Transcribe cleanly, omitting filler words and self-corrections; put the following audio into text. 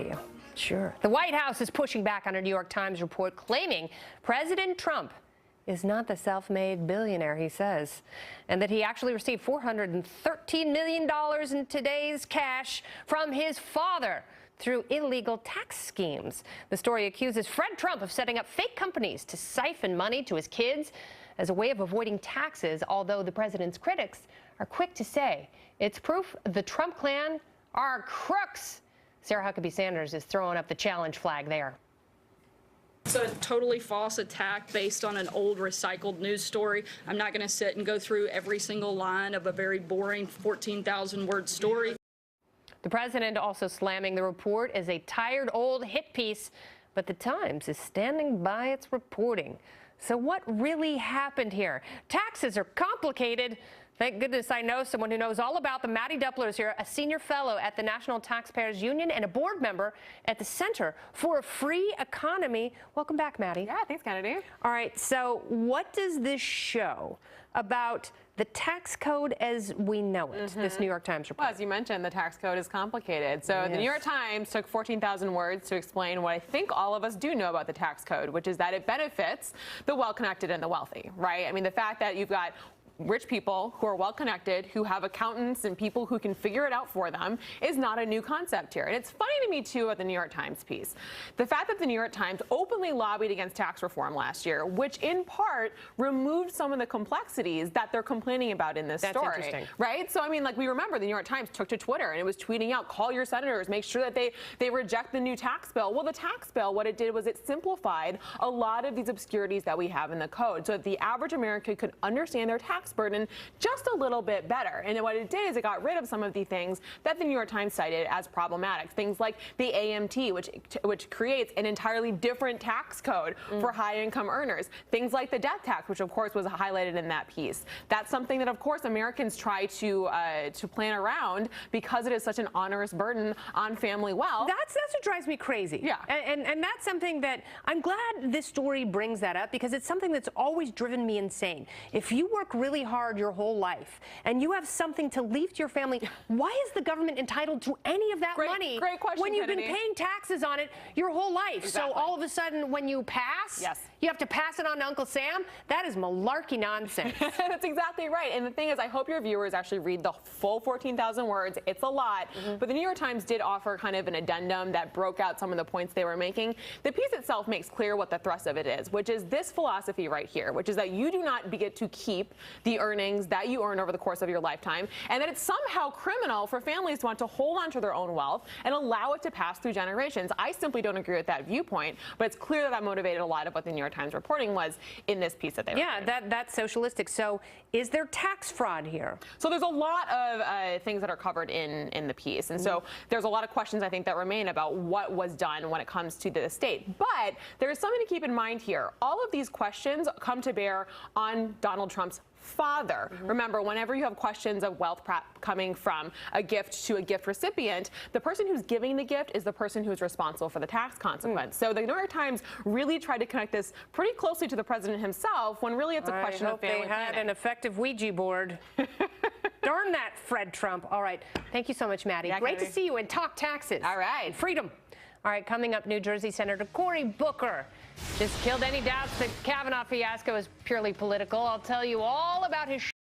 to you. Sure. The White House is pushing back on a New York Times report claiming President Trump is not the self-made billionaire he says, and that he actually received $413 million in today's cash from his father through illegal tax schemes. The story accuses Fred Trump of setting up fake companies to siphon money to his kids as a way of avoiding taxes, although the president's critics are quick to say it's proof the Trump clan are crooks. Sarah Huckabee Sanders is throwing up the challenge flag there. It's a totally false attack based on an old recycled news story. I'm not going to sit and go through every single line of a very boring 14,000-word story. The president also slamming the report as a tired old hit piece, but the Times is standing by its reporting. So what really happened here? Taxes are complicated. Thank goodness I know someone who knows all about them. Mattie Duppler is here, a senior fellow at the National Taxpayers Union and a board member at the Center for a Free Economy. Welcome back, Mattie. Yeah, thanks, Kennedy. All right, so what does this show about the tax code as we know it, this New York Times report? Well, as you mentioned, the tax code is complicated. So the New York Times took 14,000 words to explain what I think all of us do know about the tax code, which is that it benefits the well-connected and the wealthy, right? I mean, the fact that you've got rich people who are well-connected, who have accountants and people who can figure it out for them is not a new concept here. And it's funny to me, too, at the New York Times piece. The fact that the New York Times openly lobbied against tax reform last year, which in part removed some of the complexities that they're complaining about in this story. That's interesting. Right? So, I mean, like, we remember the New York Times took to Twitter and it was tweeting out, call your senators, make sure that they reject the new tax bill. Well, the tax bill, what it did was it simplified a lot of these obscurities that we have in the code so that the average American could understand their tax burden just a little bit better. And what it did is it got rid of some of the things that the New York Times cited as problematic. Things like the AMT, which creates an entirely different tax code for high-income earners. Things like the death tax, which of course was highlighted in that piece. That's something that of course Americans try to plan around because it is such an onerous burden on family wealth. That's what drives me crazy. Yeah. And that's something that I'm glad this story brings that up, because it's something that's always driven me insane. If you work really hard your whole life and you have something to leave to your family, why is the government entitled to any of that money great question, when you've Kennedy. been paying taxes on it your whole life? Exactly. So all of a sudden when you pass, you have to pass it on to Uncle Sam? That is malarkey nonsense. That's exactly right. And the thing is, I hope your viewers actually read the full 14,000 words. It's a lot. But the New York Times did offer kind of an addendum that broke out some of the points they were making. The piece itself makes clear what the thrust of it is, which is this philosophy right here, which is that you do not get to keep the earnings that you earn over the course of your lifetime, and that it's somehow criminal for families to want to hold on to their own wealth and allow it to pass through generations. I simply don't agree with that viewpoint, but it's clear that that motivated a lot of what the New York Times reporting was in this piece that they were doing. That's socialistic. So is there tax fraud here? So there's a lot of things that are covered in the piece, and so there's a lot of questions I think that remain about what was done when it comes to the estate. But there is something to keep in mind here. All of these questions come to bear on Donald Trump's father. Remember, whenever you have questions of wealth coming from a gift to a gift recipient, the person who's giving the gift is the person who's responsible for the tax consequence. So the New York Times really tried to connect this pretty closely to the president himself, when really it's a question of family planning. I hope they had an effective Ouija board. Darn that, Fred Trump. All right. Thank you so much, Mattie. Yeah, Great to see you and talk taxes. All right. Freedom. All right, coming up, New Jersey Senator Cory Booker just killed any doubts that Kavanaugh fiasco is purely political. I'll tell you all about his